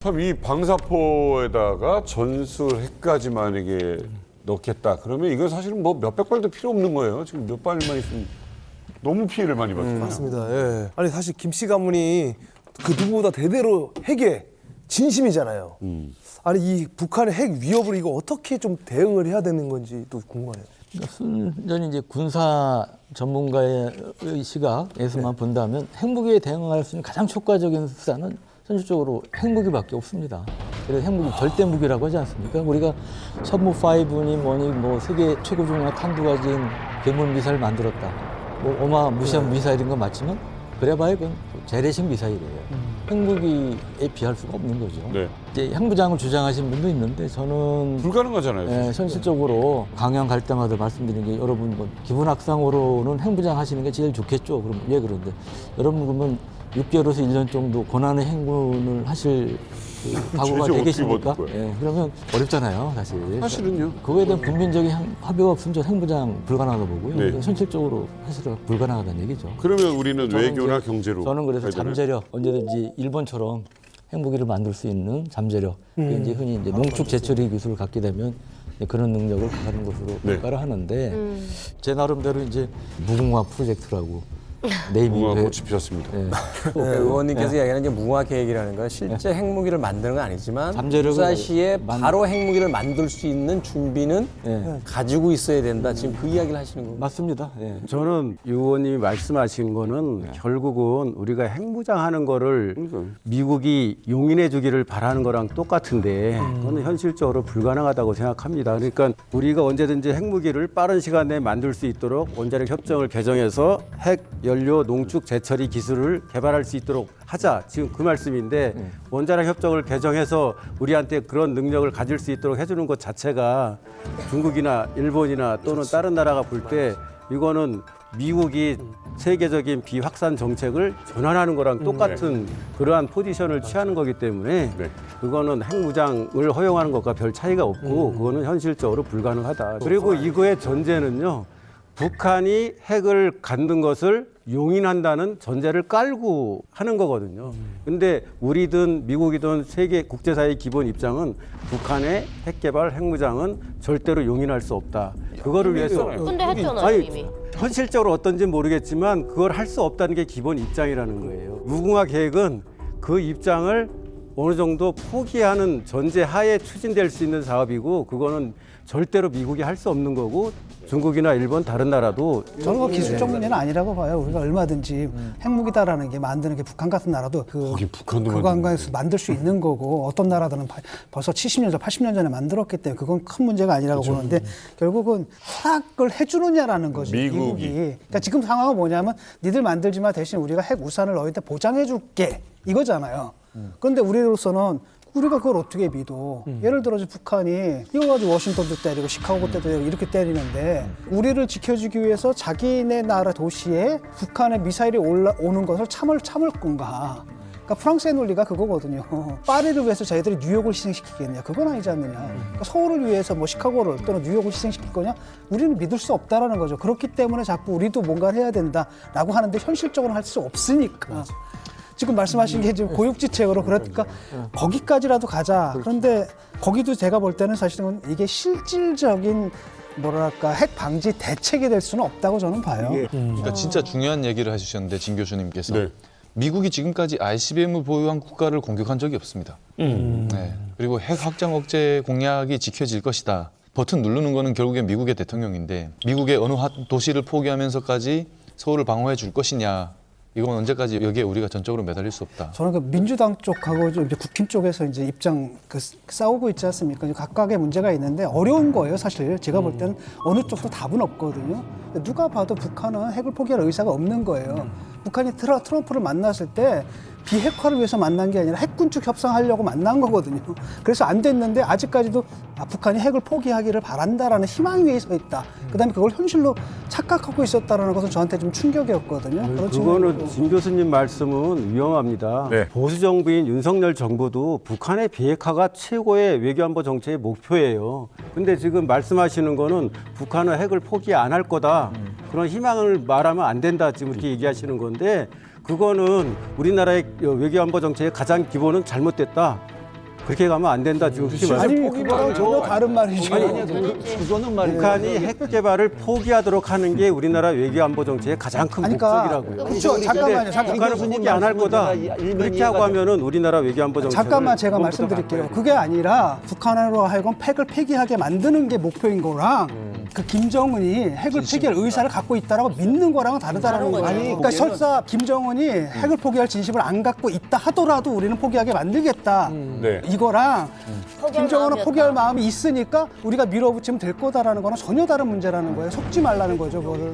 참 이 방사포에다가 전술핵까지 만약에 넣겠다 그러면 이건 사실은 뭐 몇백 발도 필요 없는 거예요. 지금 몇 발만 있으면 너무 피해를 많이 받잖아요. 맞습니다. 예. 아니 사실 김씨 가문이 그 누구보다 대대로 핵에 진심이잖아요. 아니 이 북한의 핵 위협을 이거 어떻게 좀 대응을 해야 되는 건지 또 궁금하네요. 그러니까 순전히 이제 군사 전문가의 시각에서만 본다면 핵무기에 대응할 수 있는 가장 효과적인 수단은 현실적으로 핵무기밖에 없습니다. 그래서 핵무기 절대 무기라고 하지 않습니까? 우리가 천무5니 뭐니 뭐 세계 최고 중량 탄두 가진 괴물 미사일을 만들었다. 뭐 어마무시한 미사일인 건 맞지만 그래봐야 이건 재래식 미사일이에요. 핵무기에 비할 수가 없는 거죠. 네. 이제 핵무장을 주장하시는 분도 있는데 저는 불가능하잖아요. 예, 현실적으로 강연 갈 때마다 말씀드린 게 여러분 뭐 기분 악상으로는 핵무장 하시는 게 제일 좋겠죠. 그럼 왜 그런데 여러분 그러면 6개월에서 1년 정도 고난의 행군을 하실 그 각오가 어떻게 되겠습니까? 버틸 거예요? 예, 그러면 어렵잖아요, 사실. 사실은요. 그거에 대한 국민적인 합의가 없으면 저 핵무장 불가능하다고 보고요. 네. 현실적으로 사실은 불가능하다는 얘기죠. 그러면 우리는 저는 외교나 이제 경제로 저는 그래서 가야 되나요? 잠재력 언제든지 일본처럼 핵무기를 만들 수 있는 잠재력 그게 이제 흔히 이제 농축 제철이 기술을 갖게 되면 이제 그런 능력을 가는 것으로 네. 평가를 하는데 제 나름대로 이제 무궁화 프로젝트라고 네이밍 무궁화 꽃이 피었습니다. 예. 네, 의원님께서 이야기하는 이제 무궁화 계획이라는 건 실제 핵무기를 만드는 건 아니지만 잠재력을 유사시에 바로 핵무기를 만들 수 있는 준비는 예. 가지고 있어야 된다. 지금 그 이야기를 하시는 겁니다. 맞습니다. 예. 저는 유 의원님이 말씀하신 거는 결국은 우리가 핵무장하는 거를 미국이 용인해 주기를 바라는 거랑 똑같은데 그거는 현실적으로 불가능하다고 생각합니다. 그러니까 우리가 언제든지 핵무기를 빠른 시간 내에 만들 수 있도록 원자력 협정을 개정해서 핵 연료 농축 재처리 기술을 개발할 수 있도록 하자. 지금 그 말씀인데 원자력 협정을 개정해서 우리한테 그런 능력을 가질 수 있도록 해주는 것 자체가 중국이나 일본이나 또는 다른 나라가 볼 때 이거는 미국이 세계적인 비확산 정책을 전환하는 거랑 똑같은 그러한 포지션을 취하는 거기 때문에 네. 그거는 핵무장을 허용하는 것과 별 차이가 없고 그거는 현실적으로 불가능하다. 그리고 이거의 전제는요. 북한이 핵을 갖는 것을 용인한다는 전제를 깔고 하는 거거든요. 근데 우리든 미국이든 세계 국제사회의 기본 입장은 북한의 핵 개발, 핵무장은 절대로 용인할 수 없다. 그거를 위해서 근데 했잖아요, 아니, 이미. 현실적으로 어떤지는 모르겠지만 그걸 할 수 없다는 게 기본 입장이라는 거예요. 무궁화 계획은 그 입장을 어느 정도 포기하는 전제 하에 추진될 수 있는 사업이고 그거는 절대로 미국이 할 수 없는 거고 중국이나 일본 다른 나라도 저는 그 기술적 문제는 아니라고 봐요. 우리가 얼마든지 핵무기다라는 게 만드는 게 북한 같은 나라도 거기 북한도 그 관광에서 만들 수 있는 거고 어떤 나라들은 벌써 70년 전, 80년 전에 만들었기 때문에 그건 큰 문제가 아니라고 보는데 결국은 허락을 해주느냐라는 거죠. 미국이. 그러니까 지금 상황은 뭐냐면 니들 만들지만 대신 우리가 핵 우산을 너희한테 보장해줄게 이거잖아요. 그런데 우리로서는 우리가 그걸 어떻게 믿어? 예를 들어서 북한이 이거 가지고 워싱턴도 때리고 시카고도 때리고 이렇게 때리는데 우리를 지켜주기 위해서 자기네 나라 도시에 북한의 미사일이 올라오는 것을 참을 건가? 그러니까 프랑스의 논리가 그거거든요. 파리를 위해서 자기들이 뉴욕을 희생시키겠냐? 그건 아니지 않느냐. 그러니까 서울을 위해서 뭐 시카고를 또는 뉴욕을 희생시킬 거냐? 우리는 믿을 수 없다라는 거죠. 그렇기 때문에 자꾸 우리도 뭔가를 해야 된다라고 하는데 현실적으로 할 수 없으니까. 지금 말씀하신 게 지금 고육지책으로 그러니까 거기까지라도 가자. 그런데 거기도 제가 볼 때는 사실은 이게 실질적인 뭐랄까 핵 방지 대책이 될 수는 없다고 저는 봐요. 그러니까 진짜 중요한 얘기를 해주셨는데 진 교수님께서 네. 미국이 지금까지 ICBM을 보유한 국가를 공격한 적이 없습니다. 네. 그리고 핵 확장 억제 공약이 지켜질 것이다. 버튼 누르는 거는 결국엔 미국의 대통령인데 미국의 어느 도시를 포기하면서까지 서울을 방어해 줄 것이냐. 이건 언제까지 여기에 우리가 전적으로 매달릴 수 없다. 저는 그 민주당 쪽하고 이제 국힘 쪽에서 이제 입장 싸우고 있지 않습니까? 각각의 문제가 있는데 어려운 거예요, 사실. 제가 볼 때는 어느 쪽도 답은 없거든요. 누가 봐도 북한은 핵을 포기할 의사가 없는 거예요. 북한이 트럼프를 만났을 때 비핵화를 위해서 만난 게 아니라 핵군축 협상하려고 만난 거거든요. 그래서 안 됐는데 아직까지도 북한이 핵을 포기하기를 바란다라는 희망 위에 서 있다. 그다음에 그걸 현실로 착각하고 있었다는 것은 저한테 좀 충격이었거든요. 그런 그거는 측면으로. 진 교수님 말씀은 위험합니다. 네. 보수 정부인 윤석열 정부도 북한의 비핵화가 최고의 외교안보 정책의 목표예요. 근데 지금 말씀하시는 거는 북한은 핵을 포기 안 할 거다. 그런 희망을 말하면 안 된다. 지금 이렇게 얘기하시는 건데 그거는 우리나라의 외교안보 정책의 가장 기본은 잘못됐다. 그렇게 가면 안 된다. 지금 그렇게 말씀. 아니 그거랑 전혀 다른 말이죠. 그거는 말이에요. 북한이 핵 개발을 포기하도록 하는 게 우리나라 외교안보 정책의 가장 큰 그러니까 목적이라고요. 그렇죠. 잠깐만요. 북한은 포기 안 할 거다. 그렇게 하고 하면은 우리나라 외교안보 정책. 잠깐만 제가 말씀드릴게요. 그게 아니라 북한으로 하여금 핵을 폐기하게 만드는 게 목표인 거랑 그 김정은이 핵을 폐기할 의사를 갖고 있다라고 믿는 거랑은 다르다라는 거예요. 그러니까 설사 김정은이 핵을 포기할 진심을 안 갖고 있다 하더라도 우리는 포기하게 만들겠다. 네. 이거랑 김정은은 마음이었다. 포기할 마음이 있으니까 우리가 밀어붙이면 될 거다라는 거는 전혀 다른 문제라는 거예요. 속지 말라는 거죠, 그거를.